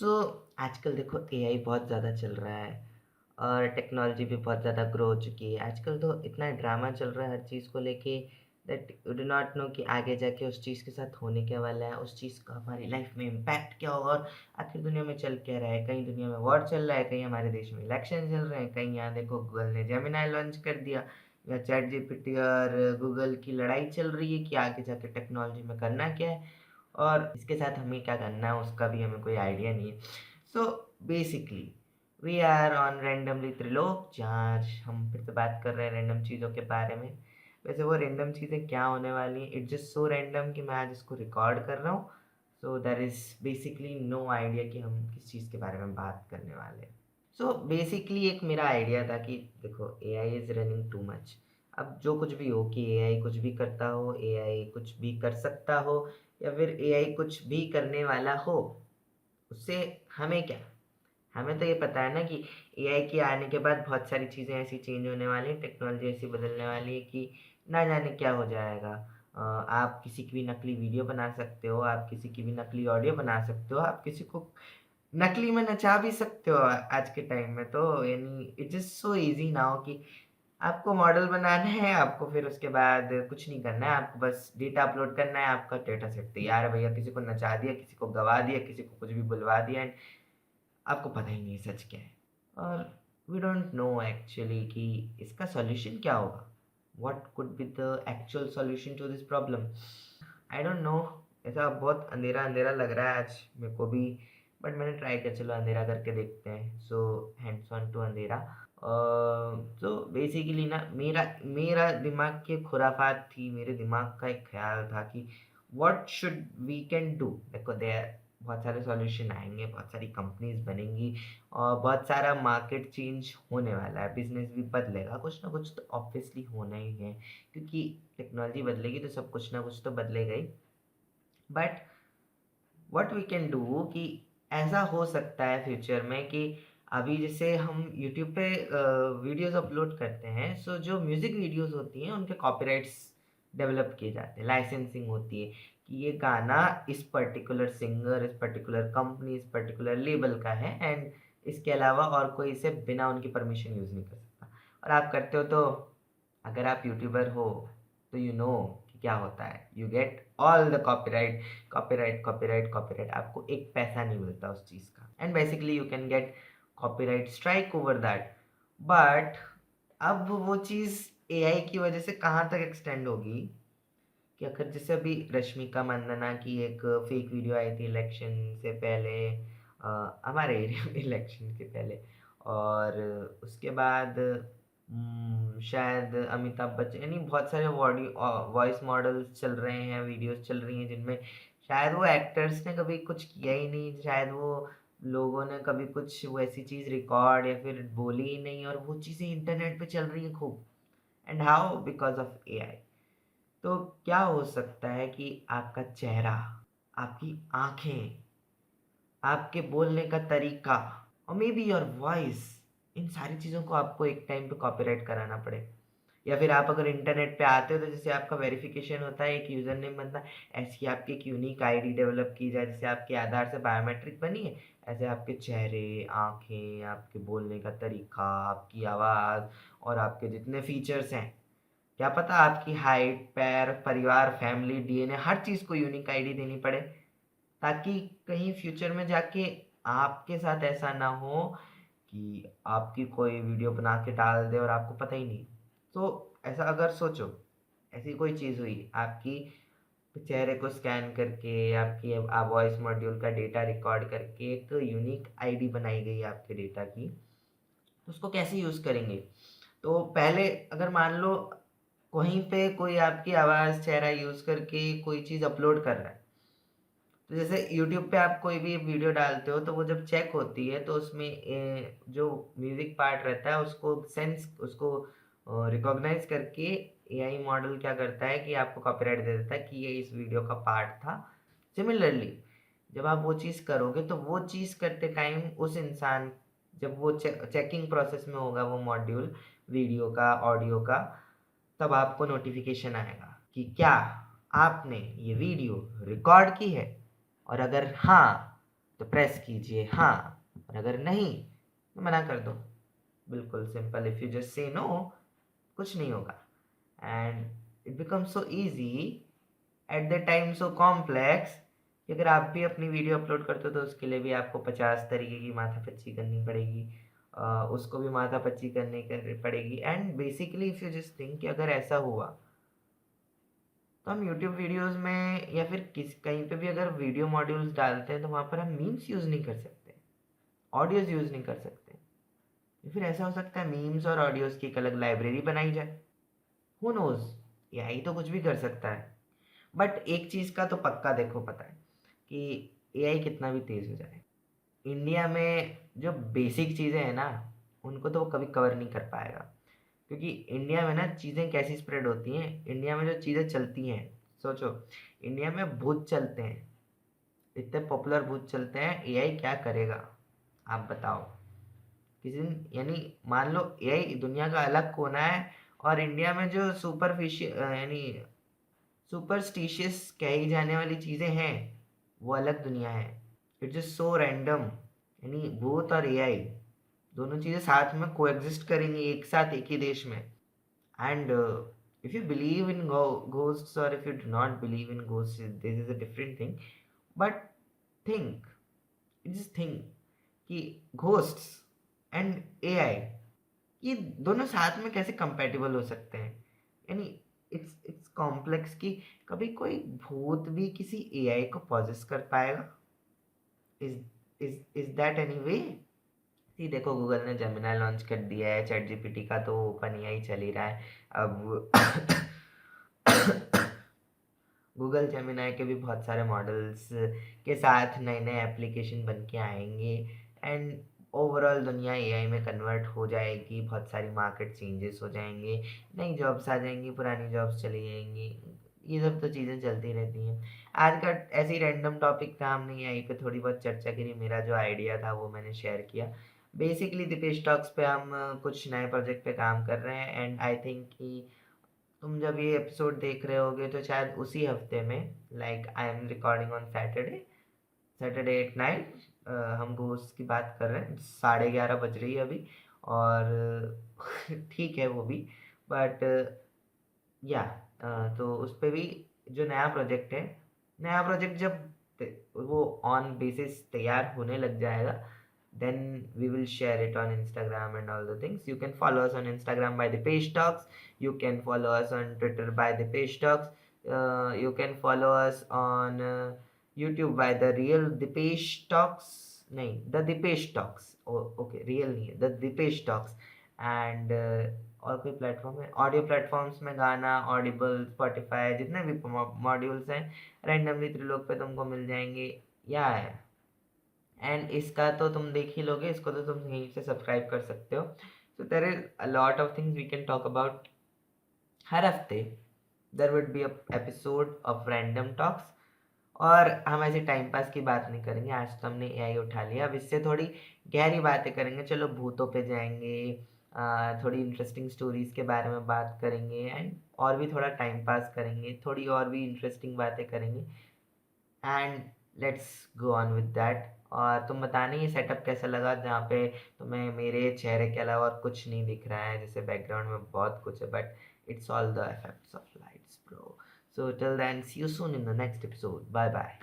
सो आजकल देखो एआई बहुत ज़्यादा चल रहा है और टेक्नोलॉजी भी बहुत ज़्यादा ग्रो हो चुकी है। आजकल तो इतना ड्रामा चल रहा है हर चीज़ को लेके that you do not know कि आगे जाके उस चीज़ के साथ होने क्या वाला है, उस चीज़ का हमारी लाइफ में इम्पैक्ट क्या होगा और आखिर दुनिया में चल क्या रहा है। कहीं दुनिया में वॉर चल रहा है, कहीं हमारे देश में इलेक्शन चल रहे हैं, कहीं यहाँ देखो गूगल ने जेमिनी लॉन्च कर दिया या चैट जीपीटी और गूगल की लड़ाई चल रही है कि आगे जाके टेक्नोलॉजी में करना क्या है और इसके साथ हमें क्या करना है उसका भी हमें कोई आइडिया नहीं है। So basically we are on randomly Trilok, जहाँ आज हम फिर से बात कर रहे हैं रैंडम चीज़ों के बारे में। वैसे वो रैंडम चीज़ें क्या होने वाली हैं, इट्स जस्ट सो रैंडम कि मैं आज इसको रिकॉर्ड कर रहा हूँ। So there is basically no idea कि हम किस चीज़ के बारे में बात करने वाले हैं। सो बेसिकली एक मेरा आइडिया था कि देखो AI is running too much. अब जो कुछ भी हो कि एआई कुछ भी करता हो, एआई कुछ भी कर सकता हो या फिर एआई कुछ भी करने वाला हो, उससे हमें क्या? हमें तो ये पता है ना कि एआई के आने के बाद बहुत सारी चीज़ें ऐसी चेंज होने वाली हैं, टेक्नोलॉजी ऐसी बदलने वाली है कि ना जाने क्या हो जाएगा। आप किसी की भी नकली वीडियो बना सकते हो, आप किसी की भी नकली ऑडियो बना सकते हो, आप किसी को नकली में नचा भी सकते हो आज के टाइम में तो यानी it's just so easy now कि आपको मॉडल बनाना है, आपको फिर उसके बाद कुछ नहीं करना है, आपको बस डेटा अपलोड करना है, आपका डेटा सेट तैयार है भैया। किसी को नचा दिया, किसी को गवा दिया, किसी को कुछ भी बुलवा दिया एंड आपको पता ही नहीं है सच क्या है। और वी डोंट नो एक्चुअली कि इसका सॉल्यूशन क्या होगा। What could be the actual solution to this problem? I don't know. ऐसा बहुत अंधेरा अंधेरा लग रहा है आज मेरे को भी, बट मैंने ट्राई किया चलो अंधेरा करके देखते हैं। सो हैंड्स ऑन टू अंधेरा। तो बेसिकली ना मेरा मेरा दिमाग की खुराफात थी, मेरे दिमाग का एक ख्याल था कि what should we can do. देखो देयर बहुत सारे सॉल्यूशन आएंगे, बहुत सारी कंपनीज बनेंगी और बहुत सारा मार्केट चेंज होने वाला है, बिजनेस भी बदलेगा, कुछ ना कुछ तो ऑब्वियसली होना ही है क्योंकि टेक्नोलॉजी बदलेगी तो सब कुछ ना कुछ तो बदलेगा ही। But what we can do कि ऐसा हो सकता है फ्यूचर में कि अभी जैसे हम यूट्यूब पे वीडियोस अपलोड करते हैं, सो जो म्यूज़िक वीडियोस होती हैं उनके कॉपीराइट्स डेवलप किए जाते हैं, लाइसेंसिंग होती है कि ये गाना इस पर्टिकुलर सिंगर, इस पर्टिकुलर कंपनी, इस पर्टिकुलर लेबल का है एंड इसके अलावा और कोई इसे बिना उनकी परमिशन यूज़ नहीं कर सकता। और आप करते हो तो अगर आप यूट्यूबर हो तो यू नो कि क्या होता है, you get all the copyright. Copyright copyright copyright, आपको एक पैसा नहीं मिलता उस चीज़ का and basically you can get copyright strike over that. But अब वो चीज़ एआई की वजह से कहाँ तक एक्सटेंड होगी कि अगर जैसे अभी रश्मिका मंदाना की एक फेक वीडियो आई थी इलेक्शन से पहले, हमारे एरिया में इलेक्शन के पहले, और उसके बाद शायद अमिताभ बच्चन यानी बहुत सारे वॉइस मॉडल्स चल रहे हैं, वीडियोस चल रही हैं जिनमें शायद वो एक्टर्स ने कभी कुछ किया ही नहीं, शायद वो लोगों ने कभी कुछ वैसी चीज़ रिकॉर्ड या फिर बोली ही नहीं और वो चीज़ें इंटरनेट पे चल रही हैं खूब। And how? Because of AI. तो क्या हो सकता है कि आपका चेहरा, आपकी आँखें, आपके बोलने का तरीका और मे बी योर वॉइस, इन सारी चीज़ों को आपको एक टाइम पे कॉपीराइट कराना पड़े। या फिर आप अगर इंटरनेट पे आते हो तो जैसे आपका वेरिफिकेशन होता है, एक यूज़र नेम बनता है, ऐसी आपकी एक यूनिक आईडी डेवलप की जाए, जैसे आपके आधार से बायोमेट्रिक बनी है, ऐसे आपके चेहरे, आँखें, आपके बोलने का तरीका, आपकी आवाज़ और आपके जितने फीचर्स हैं, क्या पता आपकी हाइट, पैर, परिवार, फैमिली, डीएनए, हर चीज़ को यूनिक आईडी देनी पड़े ताकि कहीं फ्यूचर में जाके आपके साथ ऐसा ना हो कि आपकी कोई वीडियो बना के डाल दे और आपको पता ही नहीं। तो ऐसा अगर सोचो, ऐसी कोई चीज़ हुई आपकी चेहरे को स्कैन करके, आपकी वॉइस मॉड्यूल का डेटा रिकॉर्ड करके एक यूनिक आईडी बनाई गई है आपके डेटा की, तो उसको कैसे यूज़ करेंगे? तो पहले अगर मान लो कहीं पे कोई आपकी आवाज़, चेहरा यूज़ करके कोई चीज़ अपलोड कर रहा है, तो जैसे यूट्यूब पे आप कोई भी वीडियो डालते हो तो वो जब चेक होती है तो उसमें जो म्यूज़िक पार्ट रहता है उसको रिकॉग्नाइज़ करके एआई मॉडल क्या करता है कि आपको कॉपीराइट दे देता है कि ये इस वीडियो का पार्ट था। सिमिलरली जब आप वो चीज़ करोगे तो वो चीज़ करते टाइम उस इंसान, जब वो चेकिंग प्रोसेस में होगा वो मॉड्यूल वीडियो का, ऑडियो का, तब आपको नोटिफिकेशन आएगा कि क्या आपने ये वीडियो रिकॉर्ड की है और अगर हाँ तो प्रेस कीजिए हाँ, और अगर नहीं तो मना कर दो। बिल्कुल simple. If you just say no, कुछ नहीं होगा। And it becomes so easy, at the time so complex, कि अगर आप भी अपनी वीडियो अपलोड करते हो तो उसके लिए भी आपको 50 तरीके की माथापच्ची करनी पड़ेगी। उसको भी माथापच्ची करनी पड़ेगी। And basically if you just think कि अगर ऐसा हुआ तो हम यूट्यूब वीडियोस में या फिर कहीं पे भी अगर वीडियो मॉड्यूल्स डालते हैं तो वहाँ पर हम मीम्स यूज़ नहीं कर सकते, ऑडियोज़ यूज़ नहीं कर सकते। या फिर ऐसा हो सकता है मीम्स और ऑडियोज़ की एक अलग लाइब्रेरी बनाई जाए। हु नोज़, एआई तो कुछ भी कर सकता है। बट एक चीज़ का तो पक्का देखो पता है कि एआई कितना भी तेज़ हो जाए, इंडिया में जो बेसिक चीज़ें हैं ना, उनको तो वो कभी कवर नहीं कर पाएगा। क्योंकि इंडिया में ना चीज़ें कैसी स्प्रेड होती हैं, इंडिया में जो चीज़ें चलती हैं, सोचो इंडिया में भूत चलते हैं, इतने पॉपुलर भूत चलते हैं, एआई क्या करेगा आप बताओ। किसी दिन यानी मान लो एआई दुनिया का अलग कोना है, और इंडिया में जो सुपरफिशियल यानी सुपरस्टिशियस कही जाने वाली चीज़ें हैं, वो अलग दुनिया है। It's just so random. यानी भूत और एआई दोनों चीज़ें साथ में कोएग्जिस्ट करेंगी एक साथ एक ही देश में। And if you believe in ghosts, or if you do not believe in ghosts, this is a different thing. But think, just think कि ghosts and AI ये दोनों साथ में कैसे कंपैटिबल हो सकते हैं। यानी इट्स कॉम्प्लेक्स कि कभी कोई भूत भी किसी एआई को पॉजेस कर पाएगा। Is that any way? जी देखो, गूगल ने जेमिनाई लॉन्च कर दिया है, चैट जीपीटी का तो ओपन एआई चल ही रहा है अब। गूगल जेमिनाई के भी बहुत सारे मॉडल्स के साथ नए नए एप्लीकेशन बन के आएंगे। एंड ओवरऑल दुनिया एआई में कन्वर्ट हो जाएगी, बहुत सारी मार्केट चेंजेस हो जाएंगे, नई जॉब्स आ जाएंगी, पुरानी जॉब्स चली जाएंगी। ये सब तो चीज़ें चलती रहती हैं। आज का ऐसे ही रैंडम टॉपिक था, हमने यहीं पे थोड़ी बहुत चर्चा करी, मेरा जो आइडिया था वो मैंने शेयर किया। बेसिकली दीपेश टॉक्स पे हम कुछ नए प्रोजेक्ट पे काम कर रहे हैं। एंड आई थिंक कि तुम जब ये एपिसोड देख रहे होगे तो शायद उसी हफ्ते में, like I am recording on Saturday at night, हम घोस्ट की बात कर रहे हैं, 11:30 बज रही है अभी। और ठीक है वो भी, बट या तो उस पे भी जो नया प्रोजेक्ट है, नया प्रोजेक्ट जब वो ऑन बेसिस तैयार होने लग जाएगा, then we will share it on Instagram and all the things. You can follow us on Instagram by the page talks. You can follow us on Twitter by the page talks. You can follow us on YouTube by the real Dipesh talks. नहीं, the Dipesh talks. Oh, okay, real नहीं है, the Dipesh talks. And और कोई platform है, audio platforms में गाना, Audible, Spotify, जितने भी मॉड्यूल्स हैं रैंडमली त्रिलोक पे तुमको मिल जाएंगे। या है, एंड इसका तो तुम देख ही लोगे, इसको तो तुम यहीं से सब्सक्राइब कर सकते हो। So there is a lot of things we can talk about. हर हफ्ते there would be a episode of random talks. और हम ऐसे टाइम पास की बात नहीं करेंगे, आज तो हमने एआई उठा लिया, अब इससे थोड़ी गहरी बातें करेंगे। चलो भूतों पे जाएंगे, थोड़ी इंटरेस्टिंग स्टोरीज के बारे में बात करेंगे, एंड और भी थोड़ा टाइम पास करेंगे, थोड़ी और भी इंटरेस्टिंग बातें करेंगे। And let's go on with that. और तुम बताना ये सेटअप कैसा लगा, जहाँ पे तुम्हें मेरे चेहरे के अलावा और कुछ नहीं दिख रहा है, जैसे बैकग्राउंड में बहुत कुछ है, but it's all the effects of lights bro. So till then, see you soon in the next episode, bye bye.